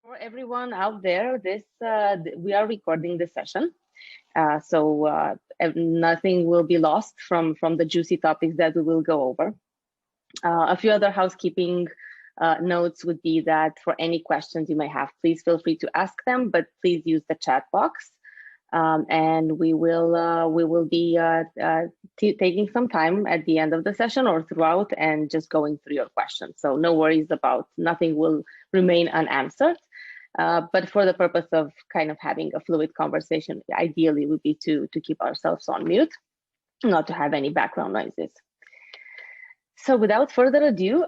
For everyone out there, we are recording this session, so nothing will be lost from the juicy topics that we will go over. A few other housekeeping notes would be that for any questions you may have, please feel free to ask them, but please use the chat box. And we will be taking some time at the end of the session or throughout and just going through your questions. So no worries about nothing will remain unanswered. But for the purpose of kind of having a fluid conversation, ideally would be to keep ourselves on mute, not to have any background noises. So without further ado,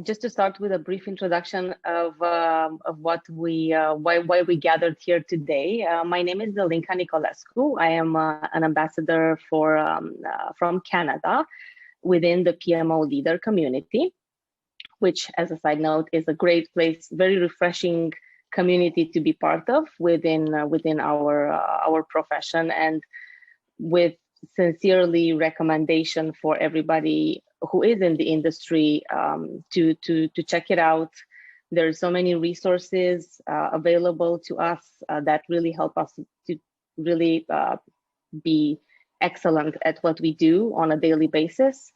just to start with a brief introduction of what why we gathered here today. My name is Ilinca Nicolescu. I am an ambassador from Canada within the PMO leader community, which, as a side note, is a great place, very refreshing community to be part of within our profession, and with sincerely recommendation for everybody who is in the industry to check it out. There are so many resources available to us that really help us to really be excellent at what we do on a daily basis.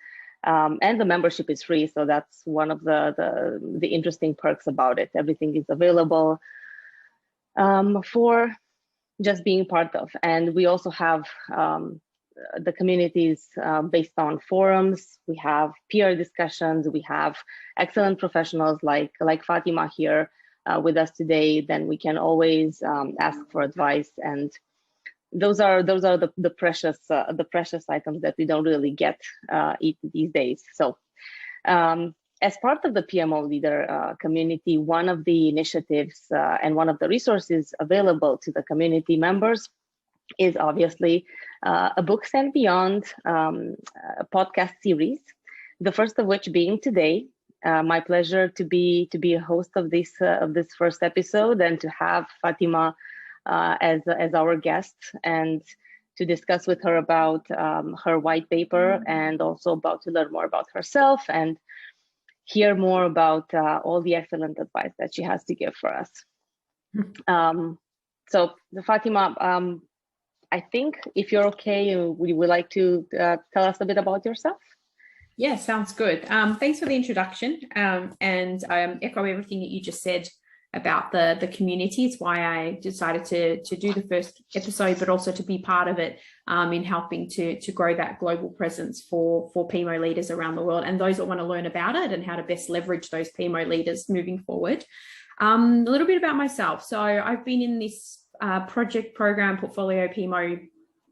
And the membership is free, so that's one of the interesting perks about it. Everything is available for just being part of. And we also have the communities based on forums. We have peer discussions. We have excellent professionals like Fatima here with us today. Then we can always ask for advice, and those are the precious items that we don't really get these days. So as part of the PMO leader community, one of the initiatives and one of the resources available to the community members is obviously a Books and Beyond podcast series. The first of which being today. My pleasure to be a host of this first episode, and to have Fatima as our guest, and to discuss with her about her white paper, and also about to learn more about herself and hear more about all the excellent advice that she has to give for us. So Fatima, I think if you're okay, we would like to tell us a bit about yourself. Yeah, sounds good. Thanks for the introduction, and I echo everything that you just said about the community. It's why I decided to do the first episode, but also to be part of it in helping to grow that global presence for PMO leaders around the world, and those that want to learn about it and how to best leverage those PMO leaders moving forward. A little bit about myself. So I've been in this program portfolio PMO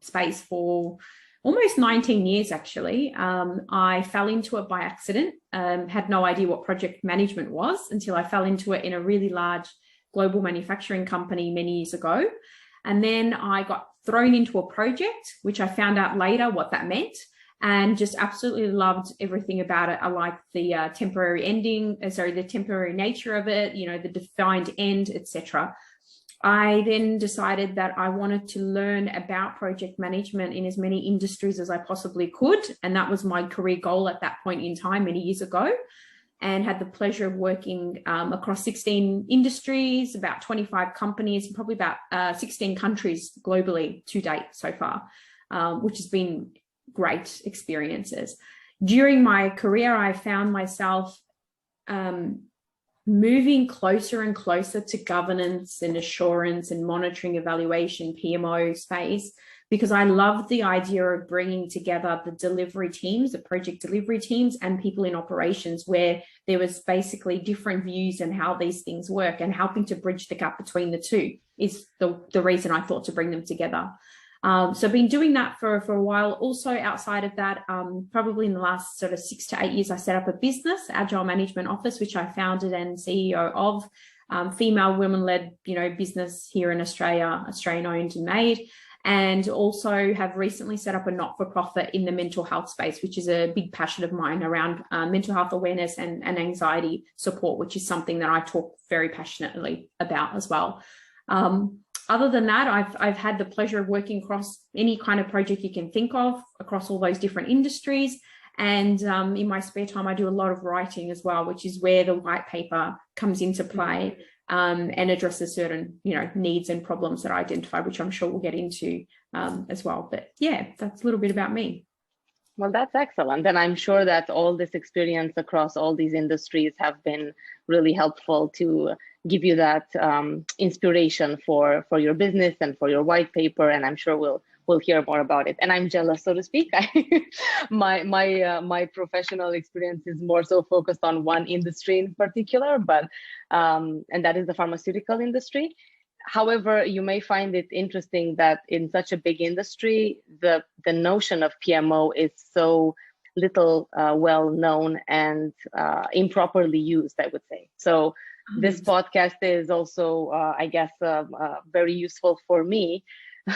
space for almost 19 years, actually. I fell into it by accident, had no idea what project management was until I fell into it in a really large global manufacturing company many years ago. And then I got thrown into a project, which I found out later what that meant, and just absolutely loved everything about it. I like the temporary nature of it, the defined end, etc. I then decided that I wanted to learn about project management in as many industries as I possibly could. And that was my career goal at that point in time, many years ago, and had the pleasure of working across 16 industries, about 25 companies, and probably about 16 countries globally to date so far, which has been great experiences. During my career, I found myself moving closer and closer to governance and assurance and monitoring, evaluation, PMO space, because I loved the idea of bringing together the delivery teams, the project delivery teams, and people in operations, where there was basically different views and how these things work, and helping to bridge the gap between the two is the reason I thought to bring them together. So I've been doing that for a while. Also outside of that, probably in the last sort of 6 to 8 years, I set up a business, Agile Management Office, which I founded and CEO of, female women-led, business here in Australia, Australian owned and made, and also have recently set up a not-for-profit in the mental health space, which is a big passion of mine around mental health awareness and anxiety support, which is something that I talk very passionately about as well. Other than that, I've had the pleasure of working across any kind of project you can think of across all those different industries. And in my spare time, I do a lot of writing as well, which is where the white paper comes into play. and addresses certain, needs and problems that I identify, which I'm sure we'll get into as well. But yeah, that's a little bit about me. Well, that's excellent. And I'm sure that all this experience across all these industries have been really helpful to give you that inspiration for your business and for your white paper. And I'm sure we'll hear more about it. And I'm jealous, so to speak. My professional experience is more so focused on one industry in particular, but and that is the pharmaceutical industry. However, you may find it interesting that in such a big industry, the notion of PMO is so little well known and improperly used, I would say. So this podcast is also, I guess, very useful for me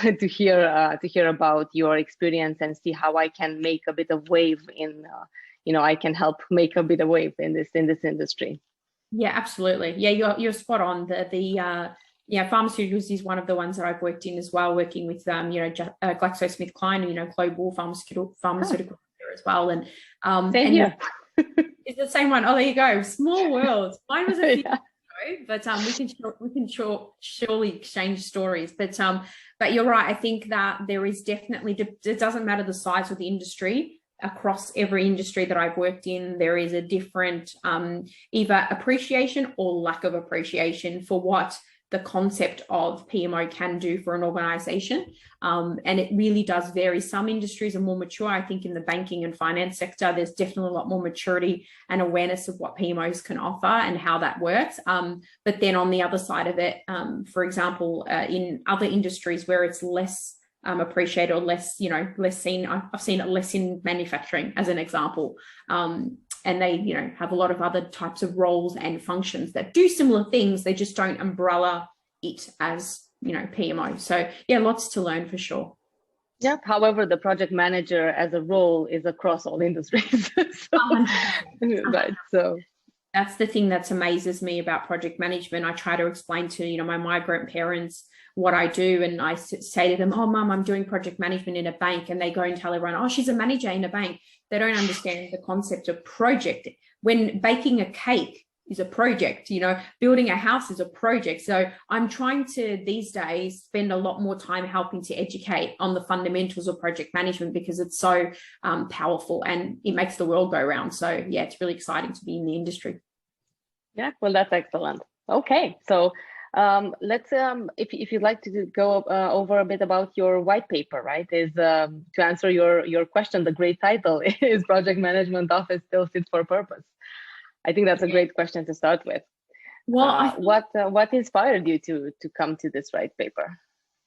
to hear about your experience and see how I can make a bit of wave in, I can help make a bit of wave in this industry. Yeah, absolutely. Yeah, you're spot on. Pharmaceuticals is one of the ones that I've worked in as well, working with GlaxoSmithKline, global pharmaceutical as well. And same here. It's the same one. Oh, there you go. Small world. Mine was a few years ago, but we can surely exchange stories. But you're right. I think that there is definitely, it doesn't matter the size of the industry. Across every industry that I've worked in, there is a different either appreciation or lack of appreciation for what the concept of PMO can do for an organization. And it really does vary. Some industries are more mature. I think in the banking and finance sector, there's definitely a lot more maturity and awareness of what PMOs can offer and how that works. But then on the other side of it, for example, in other industries where it's less appreciated or less seen, I've seen it less in manufacturing as an example. And they, have a lot of other types of roles and functions that do similar things. They just don't umbrella it as, PMO. So yeah, lots to learn for sure. Yeah. However, the project manager as a role is across all industries. Right. So that's the thing that amazes me about project management. I try to explain to, my migrant parents what I do. And I say to them, oh, Mum, I'm doing project management in a bank. And they go and tell everyone, oh, she's a manager in a bank. They don't understand the concept of project. When baking a cake is a project, building a house is a project. So I'm trying to these days spend a lot more time helping to educate on the fundamentals of project management because it's so powerful and it makes the world go round. So yeah, it's really exciting to be in the industry. Yeah, well, that's excellent. Okay, so let's if you'd like to go over a bit about your white paper, right? Is to answer your question, the great title is Project Management Office Still Fit for Purpose. I think that's a great question to start with. Well, what inspired you to come to this white paper?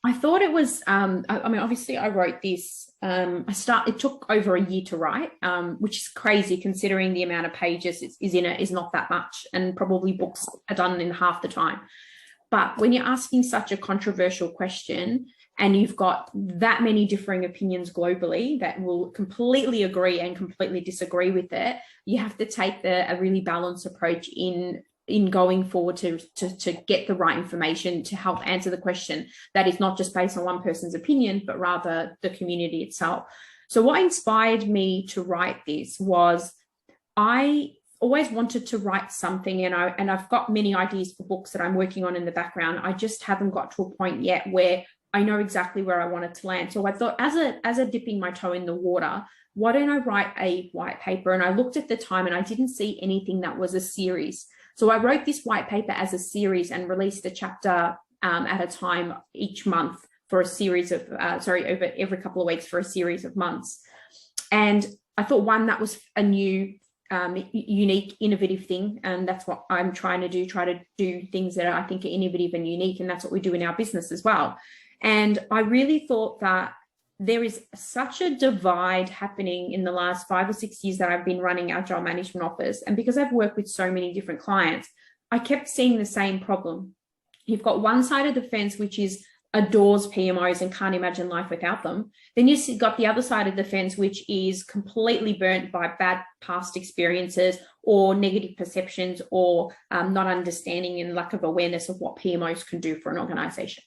I thought it was, obviously I wrote this, it took over a year to write, which is crazy considering the amount of pages is in it is not that much, and probably books are done in half the time. But when you're asking such a controversial question and you've got that many differing opinions globally that will completely agree and completely disagree with it, you have to take a really balanced approach in going forward to get the right information to help answer the question that is not just based on one person's opinion, but rather the community itself. So what inspired me to write this was I always wanted to write something, and I've got many ideas for books that I'm working on in the background. I just haven't got to a point yet where I know exactly where I wanted to land. So I thought, as a dipping my toe in the water, why don't I write a white paper? And I looked at the time and I didn't see anything that was a series. So I wrote this white paper as a series and released a chapter at a time each month for a series of, over every couple of weeks for a series of months. And I thought, one, that was a new, unique, innovative thing. And that's what I'm trying to do, try to do things that I think are innovative and unique. And that's what we do in our business as well. And I really thought that there is such a divide happening in the last 5 or 6 years that I've been running Agile Management Office. And because I've worked with so many different clients, I kept seeing the same problem. You've got one side of the fence, which is adores PMOs and can't imagine life without them. Then you've got the other side of the fence, which is completely burnt by bad past experiences or negative perceptions or not understanding and lack of awareness of what PMOs can do for an organization.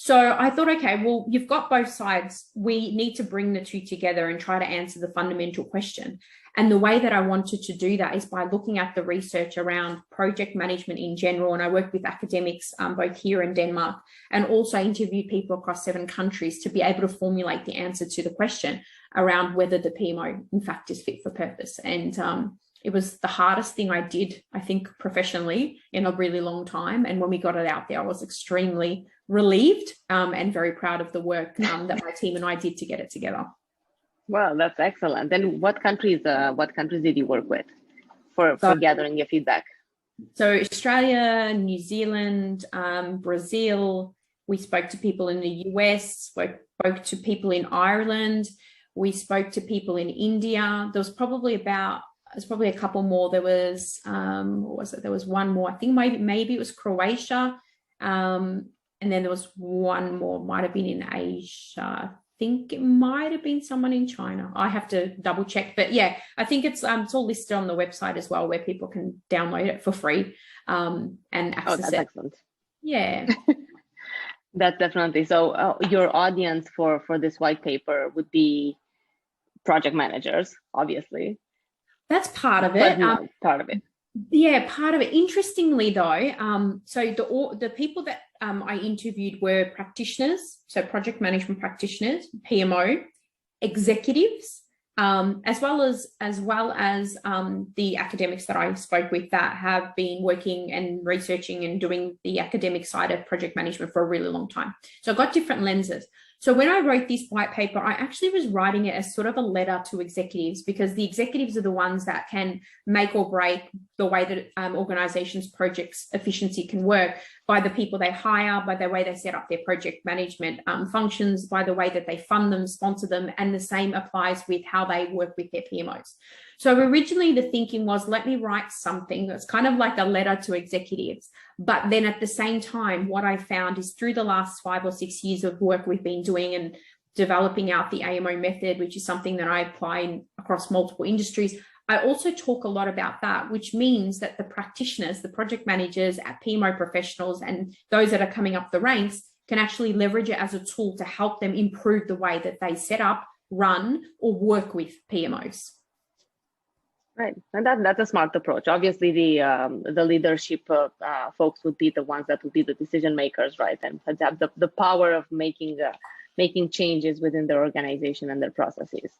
So I thought, okay, well, you've got both sides. We need to bring the two together and try to answer the fundamental question. And the way that I wanted to do that is by looking at the research around project management in general. And I worked with academics both here in Denmark, and also interviewed people across 7 countries to be able to formulate the answer to the question around whether the PMO, in fact, is fit for purpose. And it was the hardest thing I did, I think, professionally in a really long time. And when we got it out there, I was extremely relieved and very proud of the work that my team and I did to get it together. Well, that's excellent. And what countries did you work with for gathering your feedback? So Australia, New Zealand, Brazil. We spoke to people in the US, spoke to people in Ireland. We spoke to people in India. There's probably a couple more. There was, what was it? There was one more. I think maybe it was Croatia. And then there was one more, might have been in Asia. I think it might have been someone in China. I have to double check. But yeah, I think it's all listed on the website as well, where people can download it for free and access that's it. Excellent. Yeah. That's definitely. So your audience for this white paper would be project managers, obviously. That's part of it. Part of it. Yeah, part of it. Interestingly, though, so the people that I interviewed were practitioners, so project management practitioners, PMO, executives, as well as the academics that I spoke with that have been working and researching and doing the academic side of project management for a really long time. So I've got different lenses. So when I wrote this white paper, I actually was writing it as sort of a letter to executives, because the executives are the ones that can make or break the way that organizations' projects efficiency can work, by the people they hire, by the way they set up their project management functions, by the way that they fund them, sponsor them, and the same applies with how they work with their PMOs. So originally the thinking was, let me write something that's kind of like a letter to executives. But then at the same time, what I found is through the last 5 or 6 years of work we've been doing and developing out the AMO method, which is something that I apply across multiple industries, I also talk a lot about that, which means that the practitioners, the project managers, PMO professionals, and those that are coming up the ranks can actually leverage it as a tool to help them improve the way that they set up, run, or work with PMOs. Right, and that's a smart approach. Obviously, the leadership folks would be the ones that would be the decision makers, right, and have the power of making changes within their organization and their processes.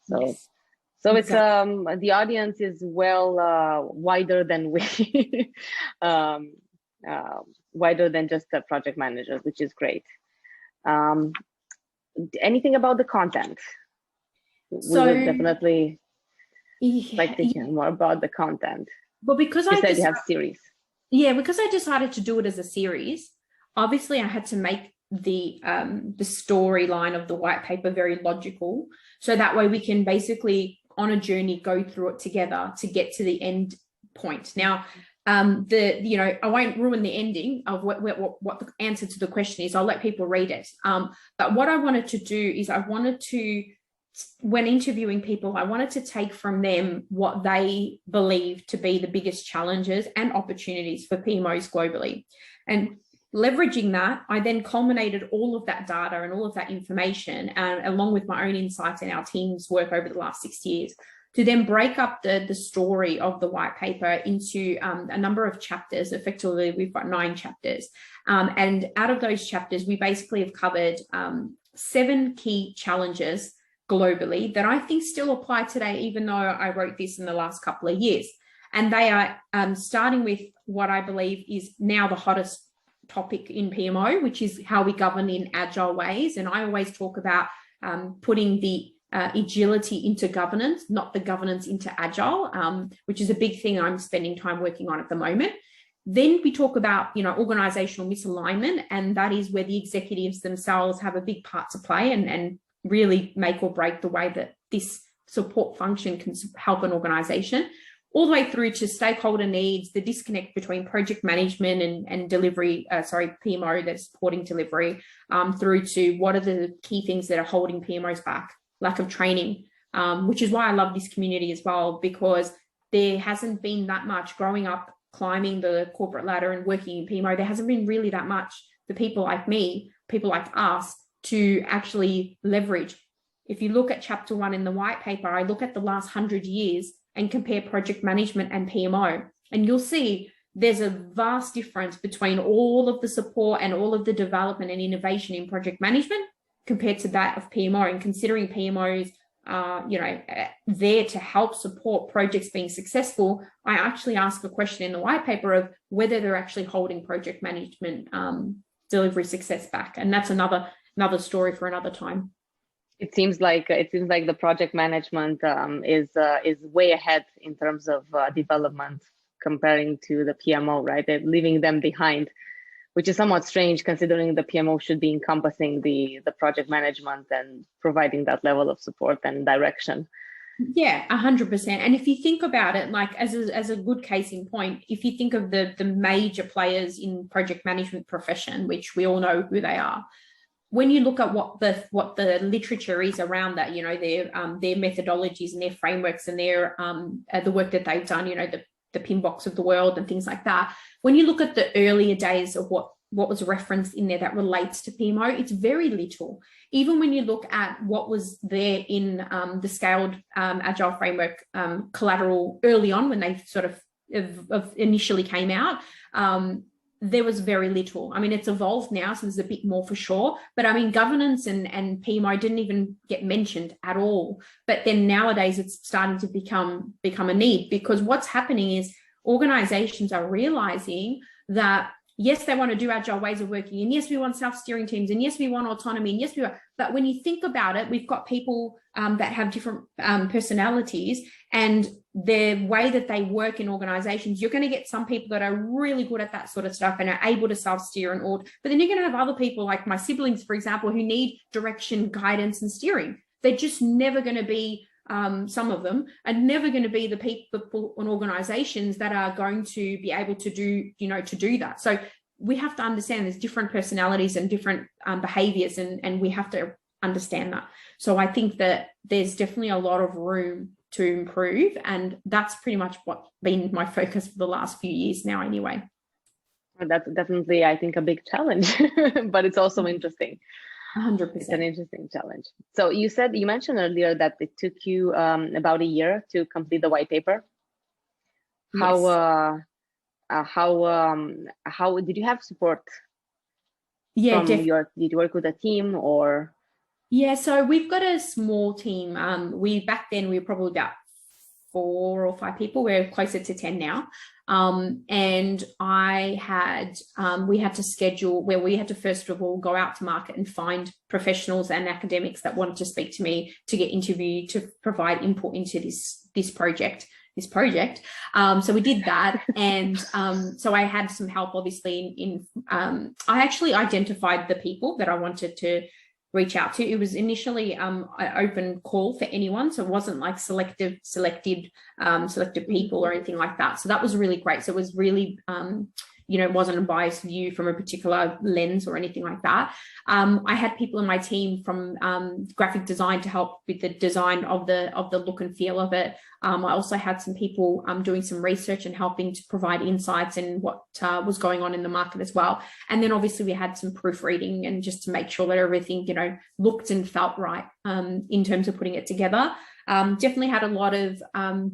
So, yes. So exactly. It's the audience is wider than wider than just the project managers, which is great. Anything about the content? So we would definitely. Like to hear more about the content. But because you said you have series. Yeah, because I decided to do it as a series, obviously I had to make the storyline of the white paper very logical, so that way we can basically on a journey go through it together to get to the end point. Now, I won't ruin the ending of what the answer to the question is. I'll let people read it. But what I wanted to do is when interviewing people, I wanted to take from them what they believe to be the biggest challenges and opportunities for PMOs globally. And leveraging that, I then culminated all of that data and all of that information, along with my own insights and our team's work over the last 6 years, to then break up the story of the white paper into a number of chapters. Effectively, we've got 9 chapters. And out of those chapters, we basically have covered 7 key challenges globally that I think still apply today, even though I wrote this in the last couple of years. And they are starting with what I believe is now the hottest topic in PMO, which is how we govern in agile ways. And I always talk about putting the agility into governance, not the governance into agile, which is a big thing I'm spending time working on at the moment. Then we talk about, organizational misalignment, and that is where the executives themselves have a big part to play and really make or break the way that this support function can help an organization, all the way through to stakeholder needs, the disconnect between project management and delivery, PMO that's supporting delivery, through to what are the key things that are holding PMOs back, lack of training, which is why I love this community as well, because there hasn't been that much growing up, climbing the corporate ladder and working in PMO. There hasn't been really that much for people like me people like us to actually leverage. If you look at chapter 1 in the white paper, I look at the last 100 years and compare project management and PMO, and you'll see there's a vast difference between all of the support and all of the development and innovation in project management compared to that of PMO. And considering PMOs there to help support projects being successful, I actually ask a question in the white paper of whether they're actually holding project management delivery success back. And that's another story for another time. It seems like the project management is way ahead in terms of development comparing to the PMO, right? They're leaving them behind, which is somewhat strange considering the PMO should be encompassing the project management and providing that level of support and direction. Yeah, 100%. And if you think about it, like as a good case in point, if you think of the major players in project management profession, which we all know who they are, when you look at what the literature is around that, their methodologies and their frameworks and their the work that they've done, the Pinbox of the world and things like that. When you look at the earlier days of what was referenced in there that relates to PMO, it's very little. Even when you look at what was there in the scaled agile framework collateral early on when they sort of initially came out, there was very little. I mean, it's evolved now, so there's a bit more for sure. But I mean, governance and PMO didn't even get mentioned at all. But then nowadays it's starting to become a need, because what's happening is organizations are realizing that, yes, they want to do agile ways of working, and yes, we want self-steering teams, and yes, we want autonomy, and yes, but when you think about it, we've got people that have different personalities, and the way that they work in organizations, you're going to get some people that are really good at that sort of stuff and are able to self-steer and order, but then you're going to have other people like my siblings, for example, who need direction, guidance, and steering. They're just never going to be, some of them are never going to be the people and organizations that are going to be able to do that. So we have to understand there's different personalities and different behaviors, and we have to understand that. So I think that there's definitely a lot of room to improve, and that's pretty much what's been my focus for the last few years now anyway. That's definitely, I think, a big challenge, but it's also interesting. 100%. It's an interesting challenge. So you mentioned earlier that it took you about a year to complete the white paper. Yes. How did you have support? Yeah, did you work with a team or? Yeah, so we've got a small team. Back then we were probably about 4 or 5 people. We're closer to 10 now. And we had to schedule where we had to first of all go out to market and find professionals and academics that wanted to speak to me to get interviewed to provide input into this project. So we did that. And so I had some help, obviously, I actually identified the people that I wanted to reach out to. It was initially an open call for anyone, so it wasn't like selected people or anything like that. So that was really great. So it was really it wasn't a biased view from a particular lens or anything like that. I had people in my team from graphic design to help with the design of the look and feel of it. I also had some people doing some research and helping to provide insights in what was going on in the market as well. And then obviously we had some proofreading and just to make sure that everything, looked and felt right in terms of putting it together. Definitely had a lot of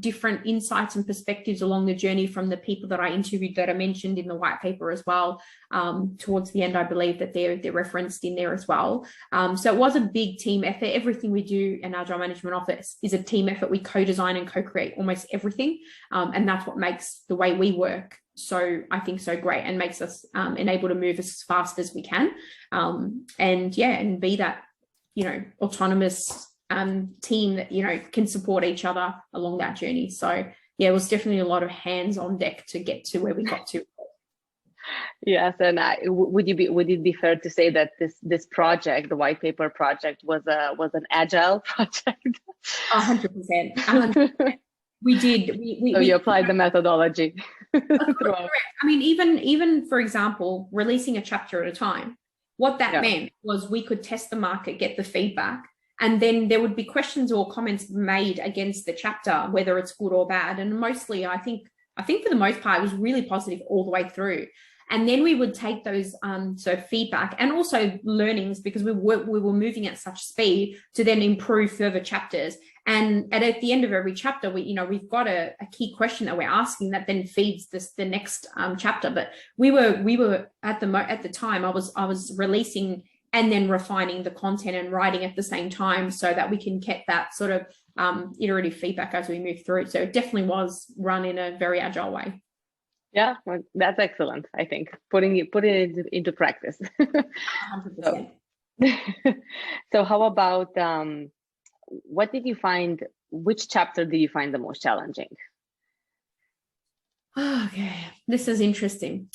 different insights and perspectives along the journey from the people that I interviewed that I mentioned in the white paper as well. Towards the end, I believe that they're referenced in there as well. So it was a big team effort. Everything we do in Agile Management Office is a team effort. We co-design and co-create almost everything. And that's what makes the way we work so great and makes us able to move as fast as we can. And be that, autonomous team that can support each other along that journey. So yeah, it was definitely a lot of hands on deck to get to where we got to. Yes, and would it be fair to say that this project, the white paper project, was an agile project? 100%. We did. So you applied the methodology. Correct. I mean, even for example, releasing a chapter at a time. What that meant was we could test the market, get the feedback, and then there would be questions or comments made against the chapter, whether it's good or bad. And mostly, I think for the most part, it was really positive all the way through. And then we would take those so feedback and also learnings, because we were moving at such speed to then improve further chapters. And at the end of every chapter, we've got a key question that we're asking that then feeds the next chapter. But we were at the time I was releasing and then refining the content and writing at the same time, so that we can get that sort of iterative feedback as we move through. So it definitely was run in a very agile way. Yeah, well, that's excellent. I think putting it into practice. 100%. So how about what did you find? Which chapter did you find the most challenging? Okay, this is interesting.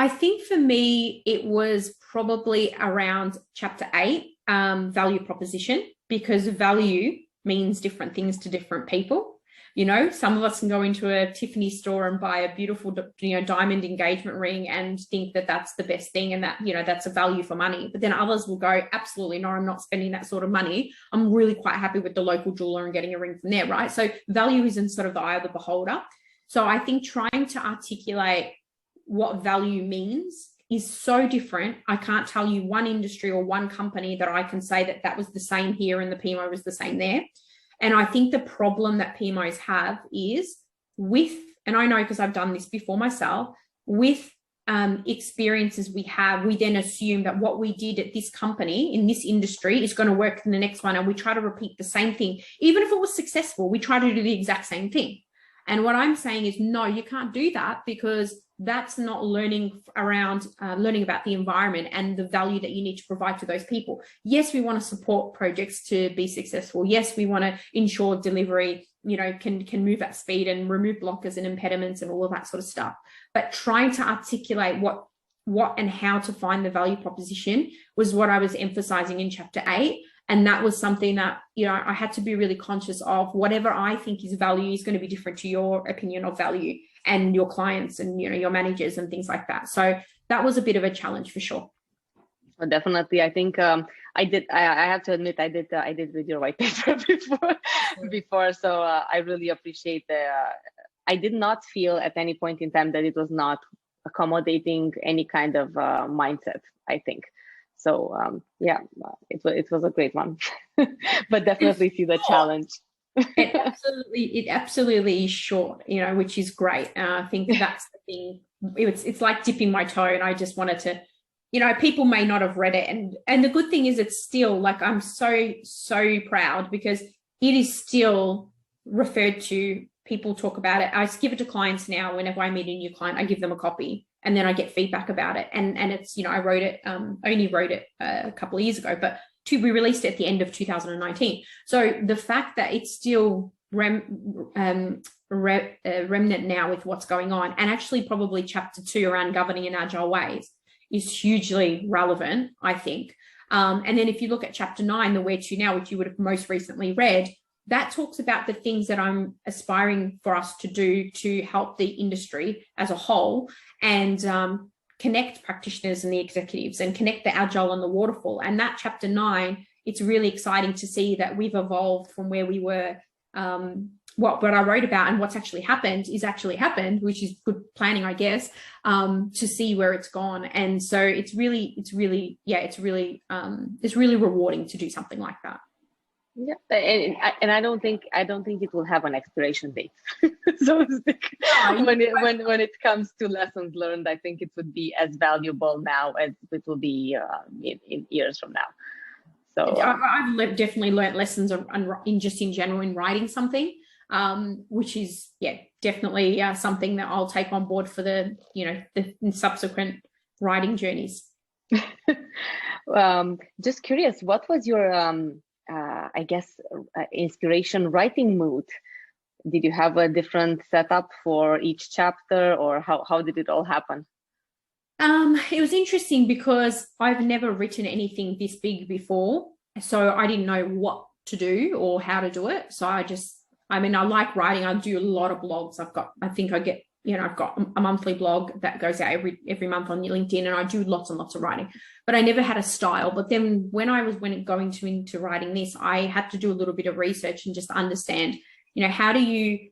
I think for me, it was probably around chapter 8, value proposition, because value means different things to different people. Some of us can go into a Tiffany store and buy a beautiful, diamond engagement ring and think that that's the best thing and that, that's a value for money. But then others will go, absolutely no, I'm not spending that sort of money. I'm really quite happy with the local jeweler and getting a ring from there, right? So value is in sort of the eye of the beholder. So I think trying to articulate what value means is so different. I can't tell you one industry or one company that I can say that was the same here and the PMO was the same there. And I think the problem that PMOs have is and I know because I've done this before myself, with experiences we then assume that what we did at this company in this industry is going to work in the next one. And we try to repeat the same thing. Even if it was successful, we try to do the exact same thing. And what I'm saying is, no, you can't do that, because that's not learning about the environment and the value that you need to provide to those people. Yes, we want to support projects to be successful. Yes, we want to ensure delivery, can move at speed and remove blockers and impediments and all of that sort of stuff. But trying to articulate what and how to find the value proposition was what I was emphasizing in chapter 8. And that was something that, I had to be really conscious of. Whatever I think is value is going to be different to your opinion of value and your clients and, your managers and things like that. So that was a bit of a challenge for sure. Well, definitely. I think I have to admit, I did read your white paper before. So I really appreciate I did not feel at any point in time that it was not accommodating any kind of mindset, I think. So it was a great one, but definitely see the challenge. It absolutely is short, which is great. I think that's the thing. It's like dipping my toe, and I just wanted to, people may not have read it, and the good thing is it's still, like, I'm so proud because it is still referred to. People talk about it. I give it to clients now. Whenever I meet a new client, I give them a copy. And then I get feedback about it. And it's, I only wrote it a couple of years ago, but we released it at the end of 2019. So the fact that it's still remnant now with what's going on, and actually probably chapter 2 around governing in agile ways is hugely relevant, I think. And then if you look at chapter 9, the where to now, which you would have most recently read, that talks about the things that I'm aspiring for us to do to help the industry as a whole, and connect practitioners and the executives and connect the agile and the waterfall. And that chapter 9, it's really exciting to see that we've evolved from where we were. What I wrote about and what's actually happened, which is good planning, I guess, to see where it's gone. And so it's really rewarding to do something like that. Yeah, and I don't think it will have an expiration date, so to speak. When it comes to lessons learned, I think it would be as valuable now as it will be in years from now. So I've definitely learned lessons in general in writing something, which is definitely something that I'll take on board for the subsequent writing journeys. Just curious, what was your inspiration writing mood? Did you have a different setup for each chapter, or how did it all happen? It was interesting because I've never written anything this big before, so I didn't know what to do or how to do it. So I like writing. I do a lot of blogs. I've got a monthly blog that goes out every month on LinkedIn, and I do lots and lots of writing, but I never had a style. But then when going into writing this, I had to do a little bit of research and just understand, how do you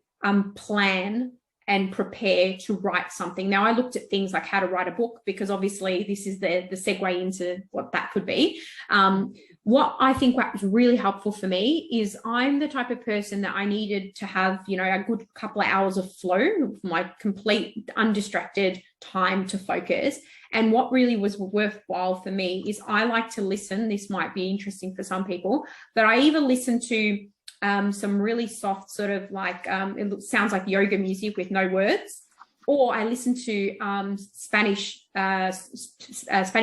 plan and prepare to write something. Now, I looked at things like how to write a book, because obviously this is the segue into what that could be. What I think was really helpful for me is I'm the type of person that I needed to have, a good couple of hours of flow, my complete undistracted time to focus. And what really was worthwhile for me is I like to listen. This might be interesting for some people, but I either listen to some really soft sort of like, it sounds like yoga music with no words, or I listen to Spanish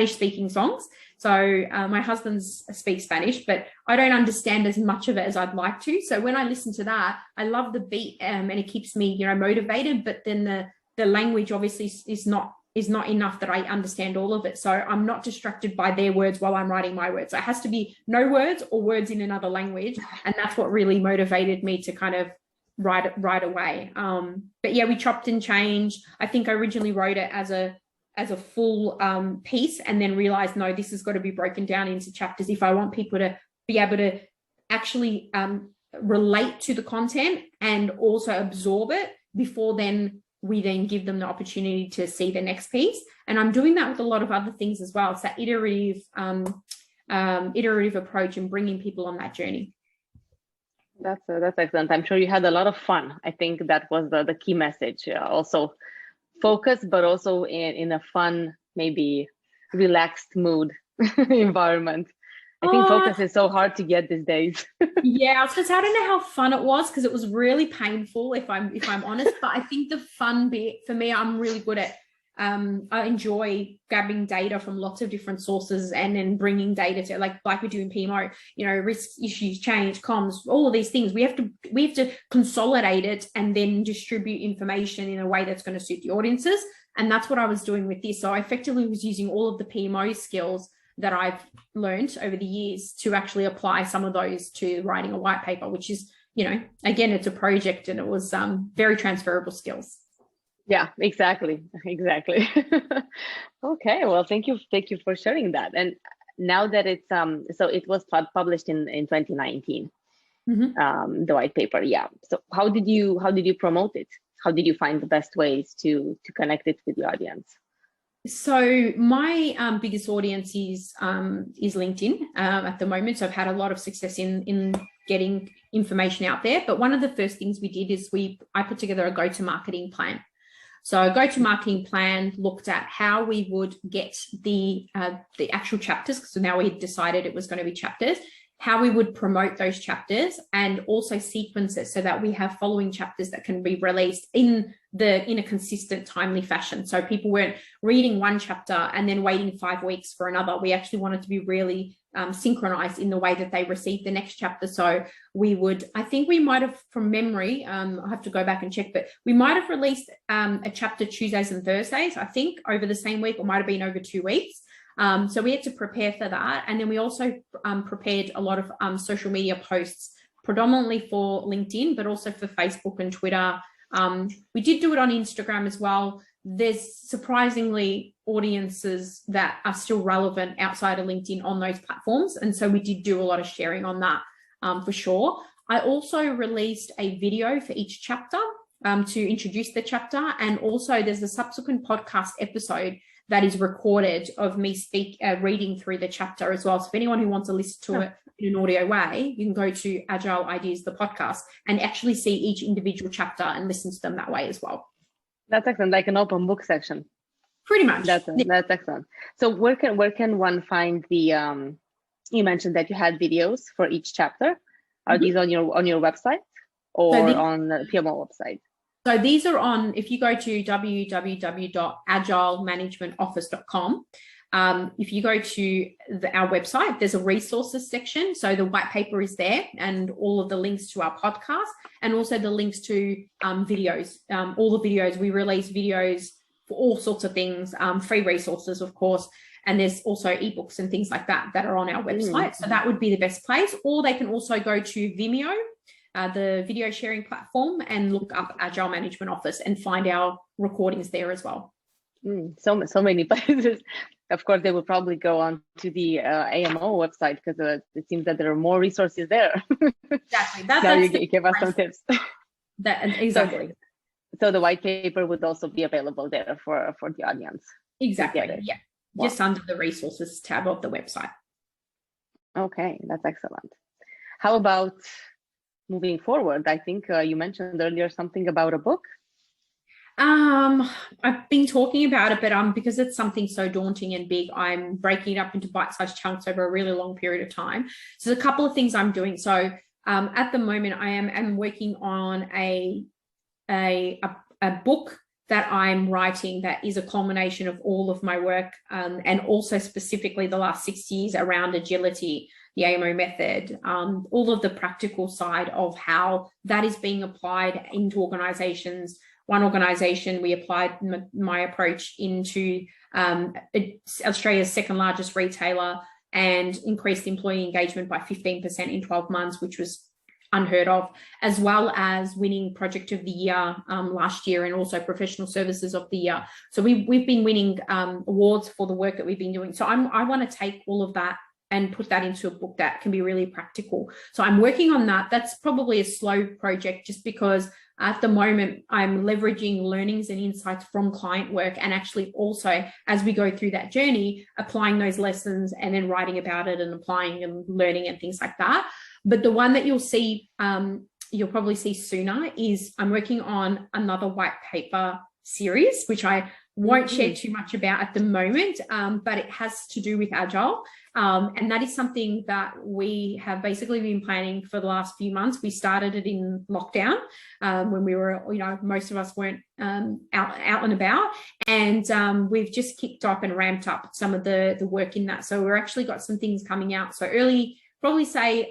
speaking songs. So my husband speaks Spanish, but I don't understand as much of it as I'd like to. So when I listen to that, I love the beat and it keeps me, motivated. But then the language obviously is not enough that I understand all of it. So I'm not distracted by their words while I'm writing my words. So it has to be no words or words in another language. And that's what really motivated me to kind of write away. But yeah, we chopped and changed. I think I originally wrote it as a full piece, and then realized, no, this has got to be broken down into chapters if I want people to be able to actually relate to the content and also absorb it before we then give them the opportunity to see the next piece. And I'm doing that with a lot of other things as well. It's that iterative approach and bringing people on that journey. That's excellent. I'm sure you had a lot of fun. I think that was the key message. Also focus, but also in a fun, maybe relaxed mood environment. I think focus is so hard to get these days. Yeah, I was going to say, I don't know how fun it was, because it was really painful, if I'm honest. But I think the fun bit for me, I'm really good at. I enjoy grabbing data from lots of different sources and then bringing data to like we do in PMO. Risks, issues, change, comms, all of these things. We have to consolidate it and then distribute information in a way that's going to suit the audiences. And that's what I was doing with this. So I effectively was using all of the PMO skills that I've learned over the years to actually apply some of those to writing a white paper, which is, again, it's a project, and it was very transferable skills. Yeah, exactly. Okay, well, thank you for sharing that. And now that it's so it was published in 2019, the white paper. Yeah. So how did you promote it? How did you find the best ways to connect it with the audience? So my biggest audience is LinkedIn at the moment. So I've had a lot of success in getting information out there. But one of the first things we did is I put together a go-to-marketing plan. So a go-to-marketing plan looked at how we would get the actual chapters. So now we had decided it was going to be chapters, how we would promote those chapters, and also sequence it so that we have following chapters that can be released in a consistent, timely fashion. So people weren't reading one chapter and then waiting 5 weeks for another. We actually wanted to be really synchronized in the way that they receive the next chapter. So I think we might have, from memory, I have to go back and check, but we might have released a chapter Tuesdays and Thursdays, I think, over the same week, or might have been over 2 weeks. So we had to prepare for that. And then we also prepared a lot of social media posts, predominantly for LinkedIn, but also for Facebook and Twitter. We did do it on Instagram as well. There's surprisingly audiences that are still relevant outside of LinkedIn on those platforms. And so we did do a lot of sharing on that for sure. I also released a video for each chapter to introduce the chapter. And also there's a subsequent podcast episode that is recorded of me reading through the chapter as well. So if anyone who wants to listen to it in an audio way, you can go to Agile Ideas, the podcast, and actually see each individual chapter and listen to them that way as well. That's excellent, like an open book section. Pretty much. That's excellent. So where can one find the? You mentioned that you had videos for each chapter. Are these on your website or on the PMO website? So these are on, if you go to www.agilemanagementoffice.com, if you go to our website, there's a resources section. So the white paper is there, and all of the links to our podcast, and also the links to videos. All the videos, we release videos for all sorts of things, free resources, of course. And there's also ebooks and things like that are on our website. So that would be the best place. Or they can also go to Vimeo, the video sharing platform, and look up Agile Management Office and find our recordings there as well. So many places. Of course, they will probably go on to the AMO website, because it seems that there are more resources there. Exactly. Now you give us some tips. Exactly. So the white paper would also be available there for the audience. Exactly. Yeah. Wow. Just under the resources tab of the website. Okay, that's excellent. How about moving forward? I think you mentioned earlier something about a book. I've been talking about it, but because it's something so daunting and big, I'm breaking it up into bite-sized chunks over a really long period of time. So there's a couple of things I'm doing. So at the moment, I am working on a book that I'm writing that is a culmination of all of my work, and also specifically the last 6 years around agility, the AMO method, all of the practical side of how that is being applied into organizations. One organization, we applied my approach into Australia's second largest retailer and increased employee engagement by 15% in 12 months, which was unheard of, as well as winning Project of the Year last year and also Professional Services of the Year. So we've been winning awards for the work that we've been doing. So I want to take all of that and put that into a book that can be really practical. So I'm working on that. That's probably a slow project just because at the moment I'm leveraging learnings and insights from client work, and actually also as we go through that journey, applying those lessons and then writing about it and applying and learning and things like that. But the one that you'll see, you'll probably see sooner, is I'm working on another white paper series, which I won't share too much about at the moment, but it has to do with Agile. And that is something that we have basically been planning for the last few months. We started it in lockdown when we were, most of us weren't out and about. And we've just kicked off and ramped up some of the work in that. So we're actually got some things coming out. So probably say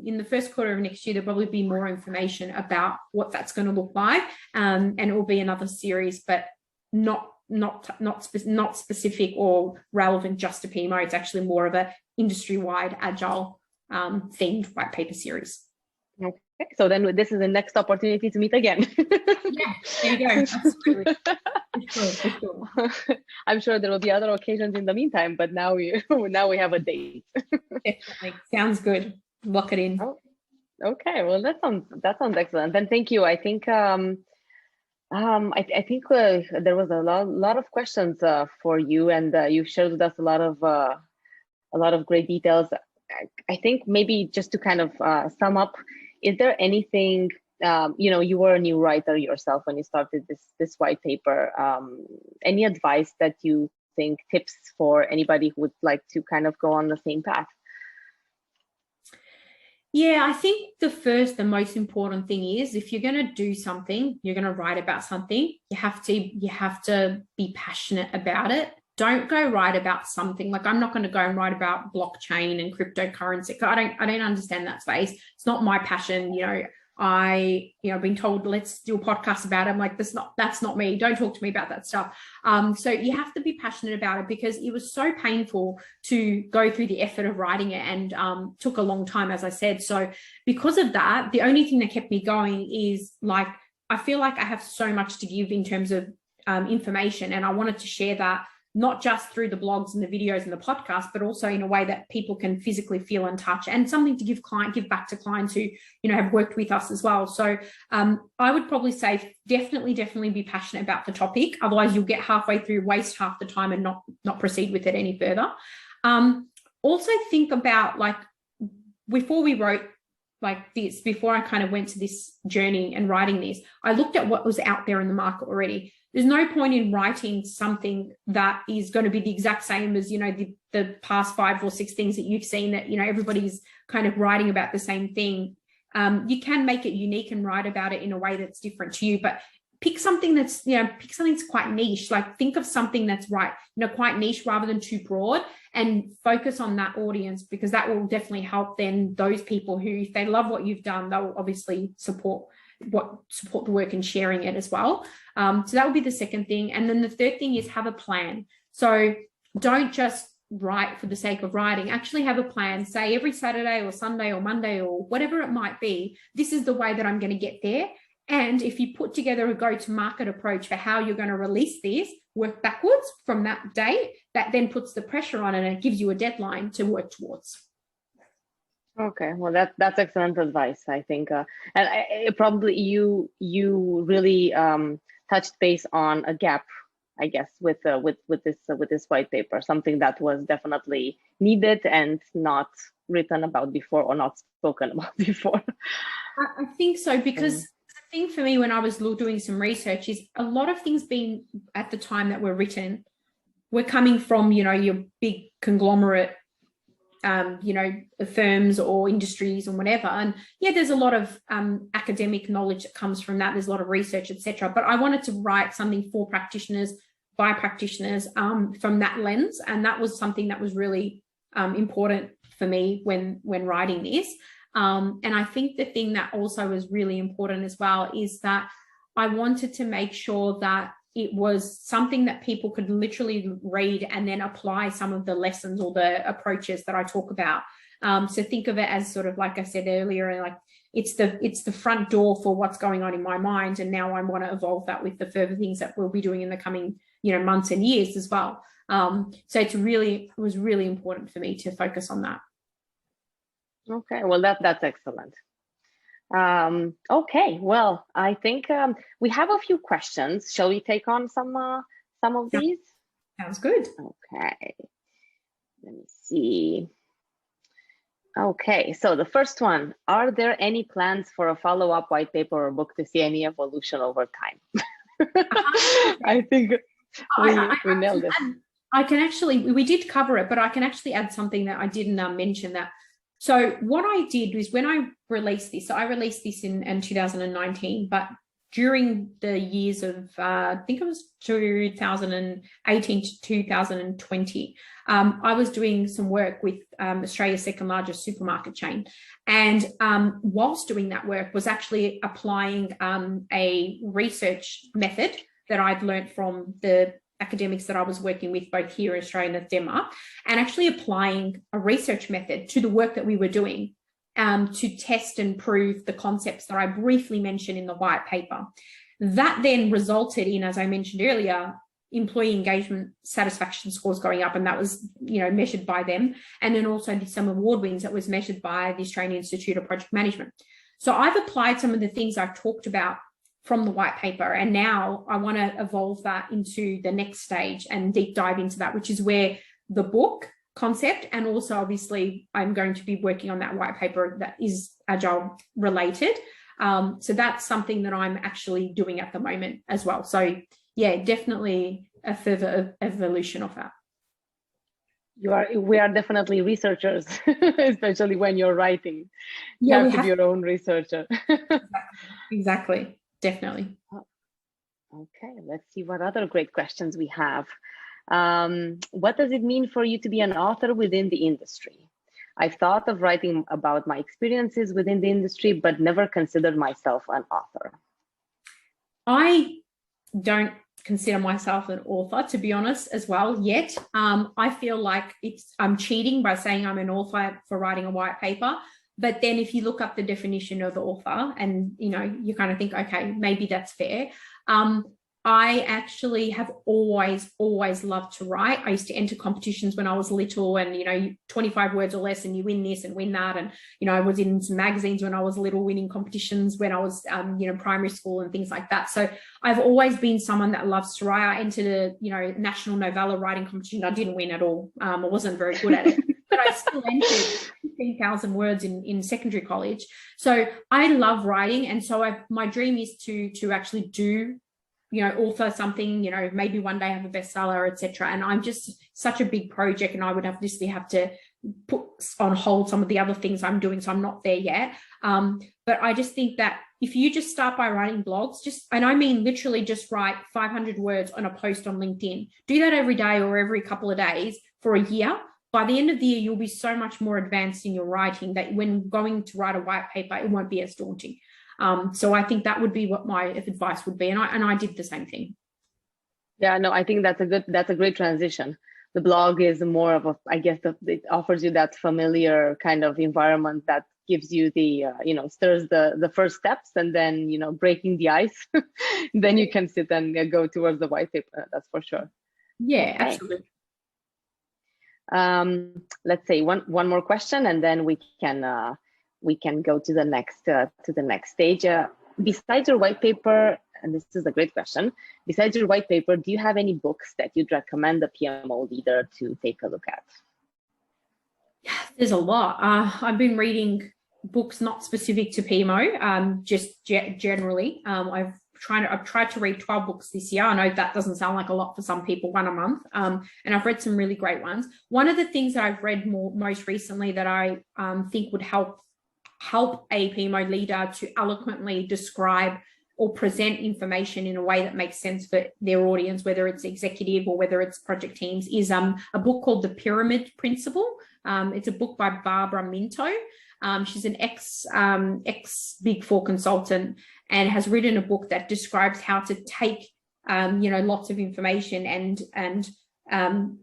in the first quarter of next year, there'll probably be more information about what that's going to look like. And it will be another series, but not specific or relevant just to PMO. It's actually more of a industry-wide agile themed white paper series. Okay, so then this is the next opportunity to meet again. Yeah, there you go. Absolutely. For sure. I'm sure there will be other occasions in the meantime, but now we have a date. Definitely. Sounds good. Lock it in. Oh, okay, well that sounds excellent. And thank you. I think I think there was a lot of questions for you, and you've shared with us a lot of great details. I think maybe just to kind of sum up, is there anything, you were a new writer yourself when you started this white paper, any advice that you think, tips for anybody who would like to kind of go on the same path? Yeah, I think the most important thing is, if you're going to do something, you're going to write about something, you have to be passionate about it. Don't go write about something like, I'm not going to go and write about blockchain and cryptocurrency. I don't understand that space. It's not my passion. I've been told, let's do a podcast about it. I'm like, that's not me. Don't talk to me about that stuff. So you have to be passionate about it, because it was so painful to go through the effort of writing it, and took a long time, as I said. So because of that, the only thing that kept me going is, like, I feel like I have so much to give in terms of information, and I wanted to share that, not just through the blogs and the videos and the podcast, but also in a way that people can physically feel and touch, and something to give back to clients who, have worked with us as well. So I would probably say definitely be passionate about the topic. Otherwise you'll get halfway through, waste half the time and not proceed with it any further. Also think about, like, before we wrote like this, before I kind of went to this journey and writing this, I looked at what was out there in the market already. There's no point in writing something that is going to be the exact same as, the past 5 or 6 things that you've seen that, everybody's kind of writing about the same thing. You can make it unique and write about it in a way that's different to you, but pick something that's, pick something that's quite niche. Like, think of something that's quite niche rather than too broad, and focus on that audience, because that will definitely help then those people who, if they love what you've done, they'll obviously support the work and sharing it as well. So that would be the second thing. And then the third thing is, have a plan. So don't just write for the sake of writing. Actually have a plan. Say every Saturday or Sunday or Monday or whatever it might be, this is the way that I'm going to get there. And if you put together a go-to-market approach for how you're going to release this, work backwards from that date, that then puts the pressure on it and it gives you a deadline to work towards. Okay, well that's excellent advice, I think, and probably you really touched base on a gap, I guess, with this white paper, something that was definitely needed and not written about before or not spoken about before. I think so, because the thing for me when I was doing some research is a lot of things being at the time that were written were coming from, your big conglomerate, firms or industries or whatever. And yeah, there's a lot of academic knowledge that comes from that. There's a lot of research, etc. But I wanted to write something for practitioners, by practitioners, from that lens. And that was something that was really important for me when writing this. And I think the thing that also was really important as well is that I wanted to make sure that it was something that people could literally read and then apply some of the lessons or the approaches that I talk about. So think of it as sort of, like I said earlier, like it's the front door for what's going on in my mind. And now I want to evolve that with the further things that we'll be doing in the coming, months and years as well. So it was really important for me to focus on that. Okay, well, that's excellent. Okay, well, I think we have a few questions. Shall we take on some of these? Sounds good. Okay, let me see. Okay, so the first one, are there any plans for a follow-up white paper or book to see any evolution over time? I think we nailed it. I can actually, we did cover it, but I can actually add something that I didn't mention that. So what I did was when I released this, so I released this in 2019, but during the years of, I think it was 2018 to 2020, I was doing some work with Australia's second largest supermarket chain. And whilst doing that work was actually applying a research method that I'd learned from the academics that I was working with both here in Australia and Denmark, and actually applying a research method to the work that we were doing to test and prove the concepts that I briefly mentioned in the white paper. That then resulted in, as I mentioned earlier, employee engagement satisfaction scores going up, and that was measured by them. And then also did some award wins that was measured by the Australian Institute of Project Management. So I've applied some of the things I've talked about from the white paper, and now I want to evolve that into the next stage and deep dive into that, which is where the book concept, and also obviously I'm going to be working on that white paper that is agile related. So that's something that I'm actually doing at the moment as well. So yeah, definitely a further evolution of that. We are definitely researchers, especially when you're writing. Yeah, you have to be your own researcher. Exactly. Definitely. Okay, let's see what other great questions we have. What does it mean for you to be an author within the industry? I've thought of writing about my experiences within the industry, but never considered myself an author. I don't consider myself an author, to be honest, as well, yet. I feel like I'm cheating by saying I'm an author for writing a white paper. But then if you look up the definition of the author and, you kind of think, okay, maybe that's fair. I actually have always loved to write. I used to enter competitions when I was little and, 25 words or less and you win this and win that. And, I was in some magazines when I was little, winning competitions when I was, primary school and things like that. So I've always been someone that loves to write. I entered a, national novella writing competition. I didn't win at all. I wasn't very good at it. But I still entered 15,000 words in secondary college. So I love writing. And so my dream is to actually do, author something, maybe one day have a bestseller, etc. And I'm just such a big project and I would obviously have to put on hold some of the other things I'm doing. So I'm not there yet. But I just think that if you just start by writing blogs, and I mean literally just write 500 words on a post on LinkedIn, do that every day or every couple of days for a year. By the end of the year, you'll be so much more advanced in your writing that when going to write a white paper, it won't be as daunting. So I think that would be what my advice would be. And I did the same thing. Yeah, no, I think that's a great transition. The blog is more of it offers you that familiar kind of environment that gives you the, stirs the first steps, and then, breaking the ice, then you can sit and go towards the white paper. That's for sure. Yeah, okay. Absolutely. Let's say one more question, and then we can go to the next stage. Besides your white paper, and this is a great question, besides your white paper, do you have any books that you'd recommend the PMO leader to take a look at? There's a lot. I've been reading books not specific to PMO, just generally. I've tried to read 12 books this year. I know that doesn't sound like a lot for some people, one a month. And I've read some really great ones. One of the things that I've read most recently that I think would help a PMO leader to eloquently describe or present information in a way that makes sense for their audience, whether it's executive or whether it's project teams, is a book called The Pyramid Principle. It's a book by Barbara Minto. She's an ex Big Four consultant and has written a book that describes how to take lots of information and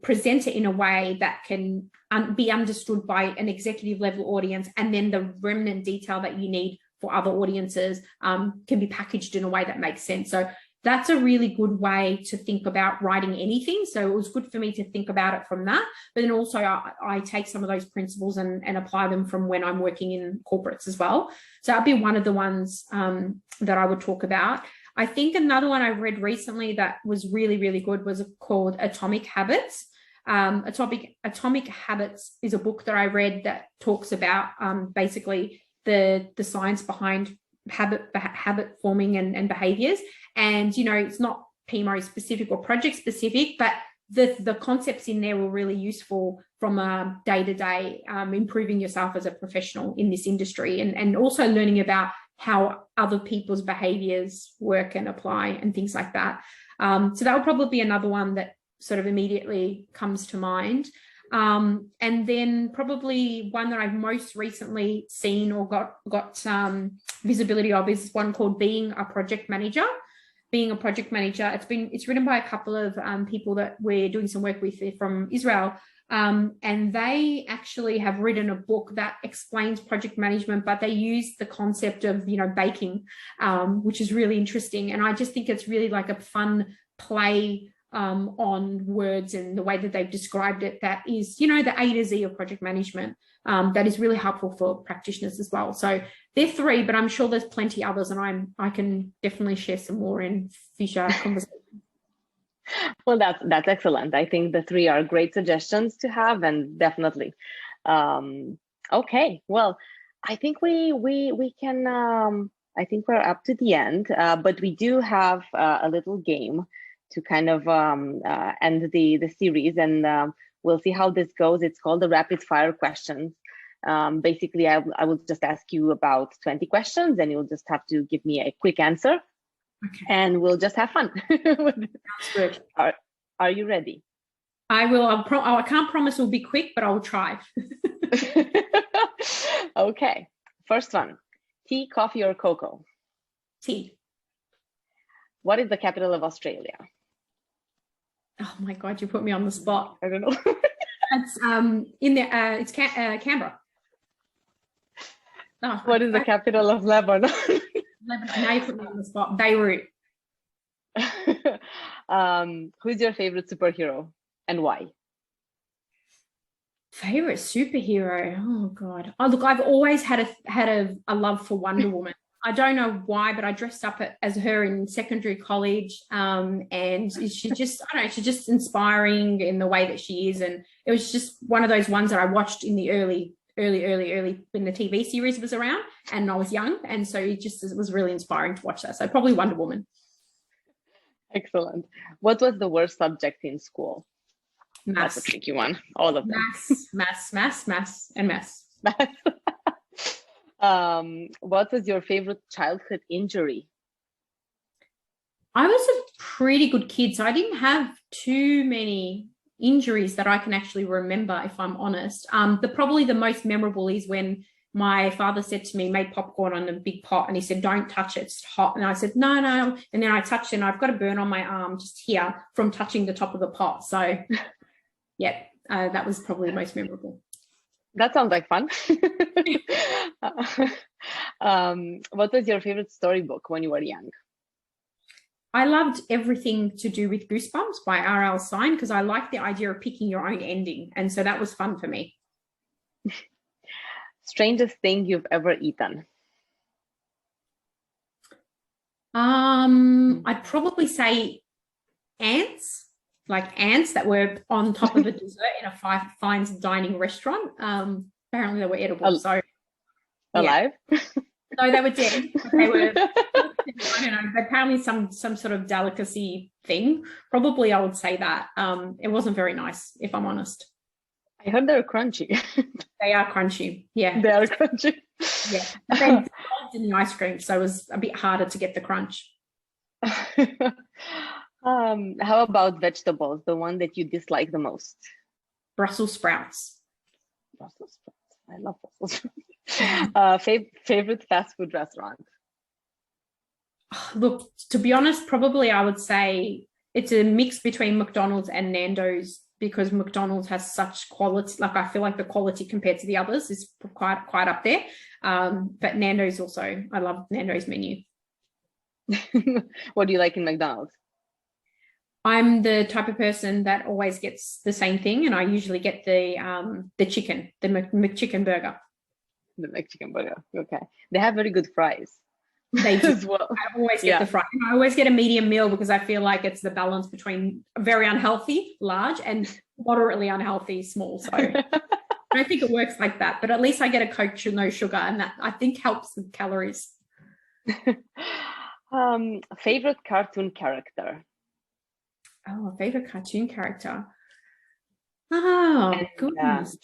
present it in a way that can be understood by an executive level audience, and then the remnant detail that you need for other audiences can be packaged in a way that makes sense. So that's a really good way to think about writing anything. So it was good for me to think about it from that. But then also I take some of those principles and apply them from when I'm working in corporates as well. So that'd be one of the ones that I would talk about. I think another one I read recently that was really, really good was called Atomic Habits. Atomic Habits is a book that I read that talks about basically the science behind habit forming and behaviors. And, it's not PMO specific or project specific, but the concepts in there were really useful from a day-to-day improving yourself as a professional in this industry, and also learning about how other people's behaviors work and apply and things like that. So that would probably be another one that sort of immediately comes to mind. And then probably one that I've most recently seen or got visibility of is one called Being a Project Manager. Being a Project Manager. It's written by a couple of people that we're doing some work with from Israel. And they actually have written a book that explains project management, but they use the concept of, baking, which is really interesting. And I just think it's really like a fun play on words and the way that they've described it, that is, the A to Z of project management, that is really helpful for practitioners as well. So they're three, but I'm sure there's plenty others, and I can definitely share some more in future conversations. Well, that's excellent. I think the three are great suggestions to have, and definitely. Okay, well, I think we can. I think we're up to the end, but we do have a little game to kind of end the series, and we'll see how this goes. It's called the rapid fire questions. Basically, I will just ask you about 20 questions, and you'll just have to give me a quick answer. Okay. And we'll just have fun. That's good. Are you ready? I will. I can't promise it'll be quick, but I will try. Okay. First one. Tea, coffee, or cocoa? Tea. What is the capital of Australia? Oh my God, you put me on the spot. I don't know. It's it's Canberra. Oh, what is the capital of Lebanon? Now you put me on the spot. Beirut. Who's your favorite superhero and why? Favorite superhero? Oh God. Oh look, I've always had a love for Wonder Woman. I don't know why, but I dressed up as her in secondary college, and she's just inspiring in the way that she is, and it was just one of those ones that I watched in the early when the TV series was around, and I was young, and so it was really inspiring to watch that. So probably Wonder Woman. Excellent. What was the worst subject in school? Maths. That's a tricky one. All of them. Maths. Maths. What was your favorite childhood injury? I was a pretty good kid, so I didn't have too many injuries that I can actually remember, if I'm honest. Probably the most memorable is when my father said to me, made popcorn on a big pot, and he said, don't touch it, it's hot. And I said, no. And then I touched it, and I've got a burn on my arm just here from touching the top of the pot. So yeah, that was probably the most memorable. That sounds like fun. What was your favorite storybook when you were young? I loved everything to do with Goosebumps by R.L. Stine because I like the idea of picking your own ending. And so that was fun for me. Strangest thing you've ever eaten? I'd probably say ants, like ants that were on top of a dessert in a fine dining restaurant. Apparently they were edible. So alive? No, they were dead. They were, I don't know, apparently some sort of delicacy thing. Probably I would say that. It wasn't very nice, if I'm honest. I heard they're crunchy. They are crunchy. Yeah. They are crunchy. Yeah. But then dissolved in the ice cream, so it was a bit harder to get the crunch. How about vegetables? The one that you dislike the most? Brussels sprouts. Brussels sprouts. I love Brussels sprouts. Favorite fast food restaurant? Look, to be honest, probably I would say it's a mix between McDonald's and Nando's because McDonald's has such quality. Like I feel like the quality compared to the others is quite up there. But Nando's also, I love Nando's menu. What do you like in McDonald's? I'm the type of person that always gets the same thing, and I usually get the chicken, the McChicken burger. The McChicken burger. Okay, they have very good fries. They do as well. I always get the fries. I always get a medium meal because I feel like it's the balance between very unhealthy, large, and moderately unhealthy, small. So I don't think it works like that, but at least I get a Coke, no sugar, and that I think helps with calories. Favorite cartoon character? Oh, favorite cartoon character. Oh, and, goodness.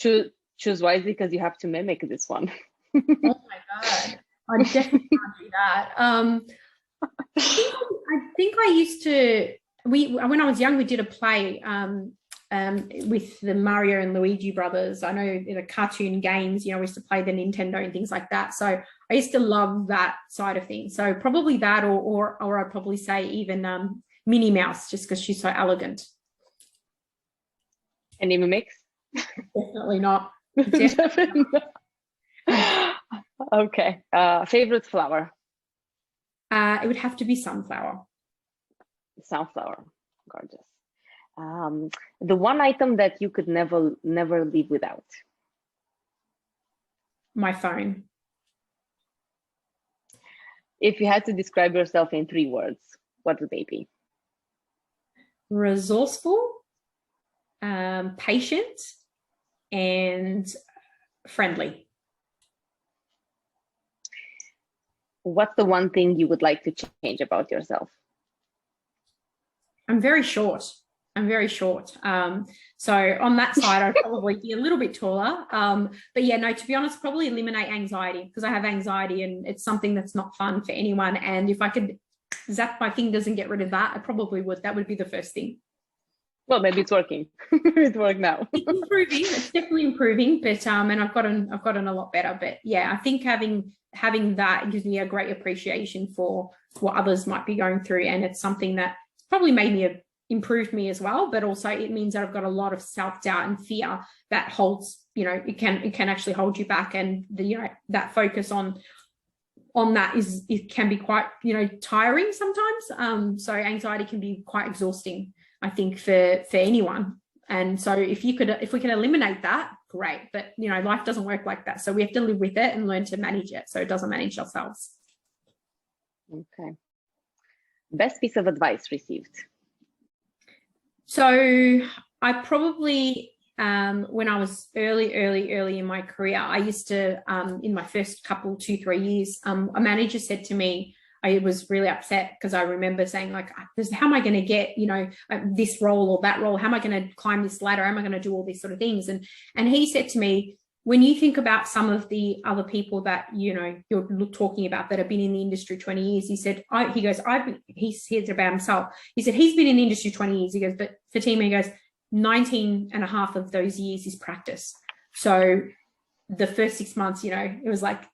Choose wisely because you have to mimic this one. Oh my God. I definitely can't do that. I think I used to, when I was young, we did a play with the Mario and Luigi brothers. I know in the cartoon games, we used to play the Nintendo and things like that. So I used to love that side of things. So probably that, or I'd probably say even Minnie Mouse, just because she's so elegant. Any mimics? Definitely not. Definitely not. Okay. Favorite flower? It would have to be sunflower. Sunflower. Gorgeous. The one item that you could never live without? My phone. If you had to describe yourself in 3 words, what would they be? Resourceful, patient, and friendly. What's the one thing you would like to change about yourself? I'm very short. So on that side, I'd probably be a little bit taller. But yeah, no, to be honest, probably eliminate anxiety because I have anxiety and it's something that's not fun for anyone. And if I could zap my fingers and get rid of that, I probably would. That would be the first thing. Well, maybe it's working. It's working now. It's improving. It's definitely improving. But and I've gotten a lot better. But yeah, I think having that gives me a great appreciation for what others might be going through, and it's something that probably improved me as well. But also, it means that I've got a lot of self-doubt and fear that holds. It can actually hold you back, and that focus on that it can be quite tiring sometimes. So anxiety can be quite exhausting, I think, for anyone. And so if we can eliminate that, great. But life doesn't work like that. So we have to live with it and learn to manage it so it doesn't manage ourselves. Okay. Best piece of advice received? So I probably when I was early in my career, I used to in my first couple 2-3 years, a manager said to me, I was really upset because I remember saying, like, how am I going to get, this role or that role? How am I going to climb this ladder? How am I going to do all these sort of things? And he said to me, when you think about some of the other people that, you're talking about that have been in the industry 20 years, he said, he said about himself, he said, he's been in the industry 20 years. He goes, but Fatimah, he goes, 19 and a half of those years is practice. So the first 6 months, it was like,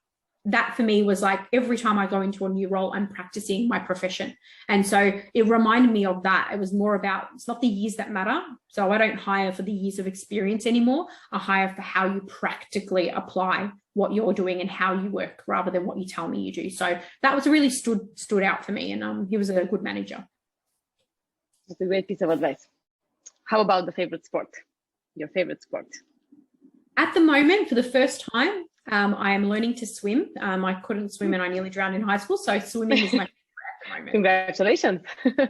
that for me was like every time I go into a new role, I'm practicing my profession. And so it reminded me of that. It was more about, it's not the years that matter. So I don't hire for the years of experience anymore. I hire for how you practically apply what you're doing and how you work rather than what you tell me you do. So that was really stood out for me. And he was a good manager. That's a great piece of advice. How about the favorite sport? Your favorite sport? At the moment, for the first time, I am learning to swim. I couldn't swim and I nearly drowned in high school, so swimming is my favorite at the moment. Congratulations. Do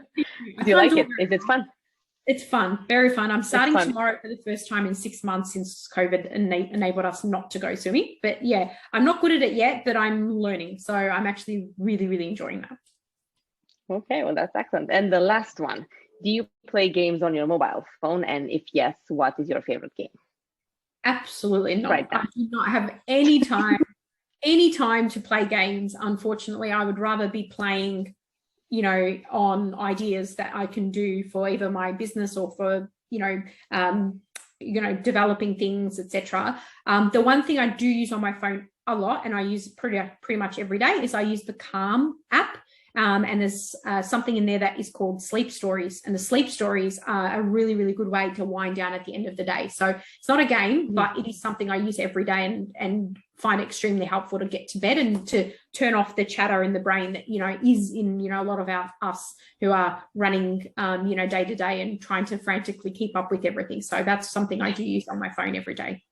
you like it? Is it fun? It's fun, very fun. I'm starting tomorrow for the first time in 6 months since COVID enabled us not to go swimming. But yeah, I'm not good at it yet, but I'm learning. So I'm actually really, really enjoying that. Okay, well, that's excellent. And the last one, do you play games on your mobile phone? And if yes, what is your favorite game? Absolutely not. Right, I do not have any time to play games. Unfortunately, I would rather be playing, on ideas that I can do for either my business or for, developing things, etc. The one thing I do use on my phone a lot, and I use it pretty much every day, is I use the Calm app. And there's something in there that is called sleep stories. And the sleep stories are a really, really good way to wind down at the end of the day. So it's not a game, but it is something I use every day and find extremely helpful to get to bed and to turn off the chatter in the brain that, is in, a lot of us who are running, day to day and trying to frantically keep up with everything. So that's something I do use on my phone every day.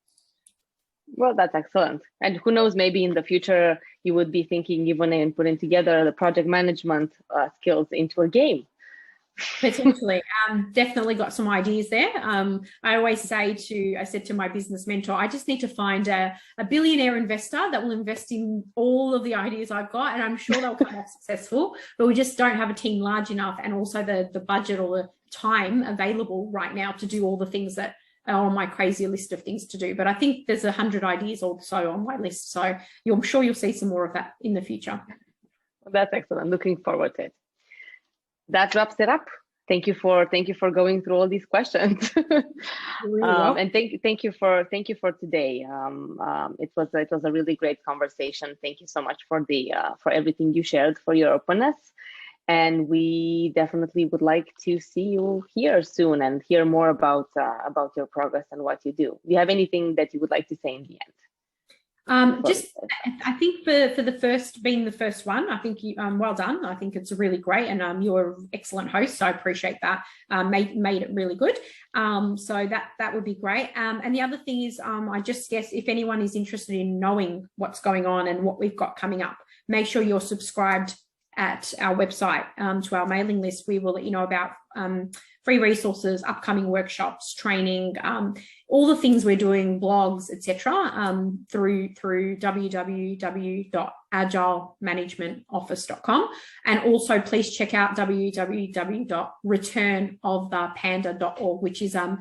Well, that's excellent. And who knows, maybe in the future, you would be thinking even in putting together the project management skills into a game. Potentially. Definitely got some ideas there. I always said to my business mentor, I just need to find a billionaire investor that will invest in all of the ideas I've got, and I'm sure they'll come off successful, but we just don't have a team large enough and also the budget or the time available right now to do all the things that are on my crazy list of things to do. But I think there's 100 ideas also on my list. So I'm sure you'll see some more of that in the future. That's excellent. Looking forward to it. That wraps it up. Thank you for going through all these questions. And thank you for today. It was a really great conversation. Thank you so much for everything you shared, for your openness. And we definitely would like to see you here soon and hear more about your progress and what you do. Do you have anything that you would like to say in the end? I think for the first, being the first one, I think you well done. I think it's really great, and you're an excellent host, so I appreciate that. Made it really good. So that would be great. And the other thing is, I just guess if anyone is interested in knowing what's going on and what we've got coming up, make sure you're subscribed at our website to our mailing list. We will let you know about free resources, upcoming workshops, training, all the things we're doing, blogs, etc. Through www.agilemanagementoffice.com. And also please check out www.returnofthepanda.org, which is a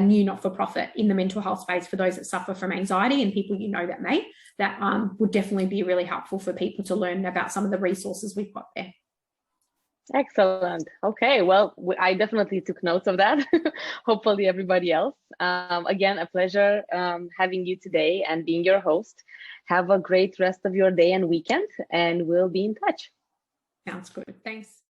new not-for-profit in the mental health space for those that suffer from anxiety and people that may. That would definitely be really helpful for people to learn about some of the resources we've got there. Excellent. Okay, well, I definitely took notes of that. Hopefully everybody else. Again, a pleasure having you today and being your host. Have a great rest of your day and weekend, and we'll be in touch. Sounds good. Thanks.